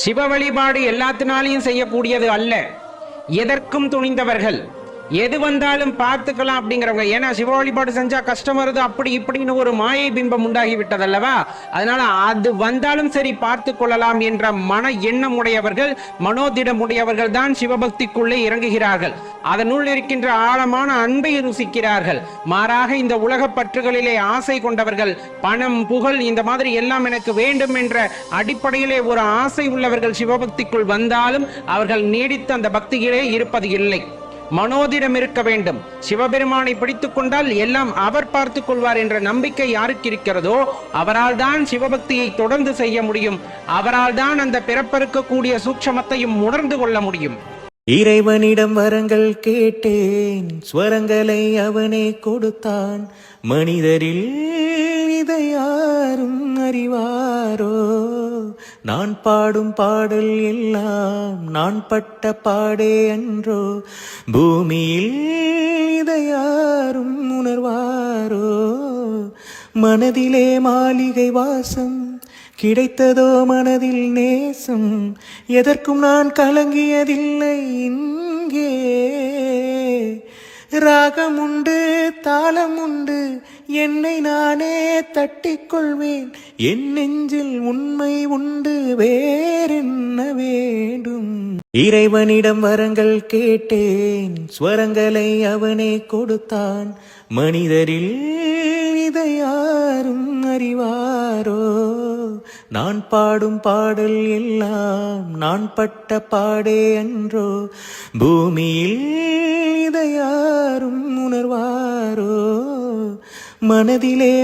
சிவ வழிபாடு எல்லாத்தினாலையும் செய்யக்கூடியது அல்ல. எதற்கும் துணிந்தவர்கள், எது வந்தாலும் பார்த்துக்கலாம் அப்படிங்கிறவங்க. ஏன்னா சிவ வழிபாடு செஞ்சா கஷ்டம் வருது அப்படி இப்படின்னு ஒரு மாயை பிம்பம் உண்டாகி விட்டதல்லவா. அதனால அது வந்தாலும் சரி பார்த்து கொள்ளலாம் என்ற மன எண்ணம் உடையவர்கள், மனோதிடம் உடையவர்கள் தான் சிவபக்திக்குள்ளே இறங்குகிறார்கள். அதனுள் இருக்கின்ற ஆழமான அன்பை ருசிக்கிறார்கள். மாறாக இந்த உலக பற்றுகளிலே ஆசை கொண்டவர்கள், பணம் புகழ் இந்த மாதிரி எல்லாம் எனக்கு வேண்டும் என்ற அடிப்படையிலே ஒரு ஆசை உள்ளவர்கள் சிவபக்திக்குள் வந்தாலும் அவர்கள் நீடித்து அந்த பக்தியிலே இருப்பது இல்லை. மனோதிடம் இருக்க வேண்டும். சிவபெருமானை பிடித்துக் கொண்டால் எல்லாம் அவர் பார்த்துக் கொள்வார் என்ற நம்பிக்கை யாருக்கு இருக்கிறதோ அவரால் தான் சிவபக்தியை தொடர்ந்து செய்ய முடியும். அவரால் தான் அந்த பிறப்பறுக்கக்கூடிய சூட்சமத்தையும் உணர்ந்து கொள்ள முடியும். இறைவனிடம் வரங்கள் கேட்டேன், ஸ்வரங்களை அவனே கொடுத்தான். மனிதரில் இதை யாரும் அறிவாரோ? நான் பாடும் பாடல் எல்லாம் நான் பட்ட பாடே அன்றோ? பூமியில் இதை யாரும் உணர்வாரோ? மனதிலே மாளிகை வாசம் கிடைத்ததோ மனதில் நேசம், எதற்கும் நான் கலங்கியதில்லை இங்கே. ராகம் உண்டு தாளம் உண்டு, என்னை நானே தட்டிக்கொள்வேன். என் நெஞ்சில் உண்மை உண்டு, வேறென்ன வேண்டும்? இறைவனிடம் வரங்கள் கேட்டேன், ஸ்வரங்களை அவனே கொடுத்தான். மனிதரில் இதை யாரும் அறிவாரோ? நான் பாடும் பாடல் எல்லாம் நான் பட்ட பாடே அன்றோ? பூமியில் இதை யாரும் உணர்வாரோ? மனதிலே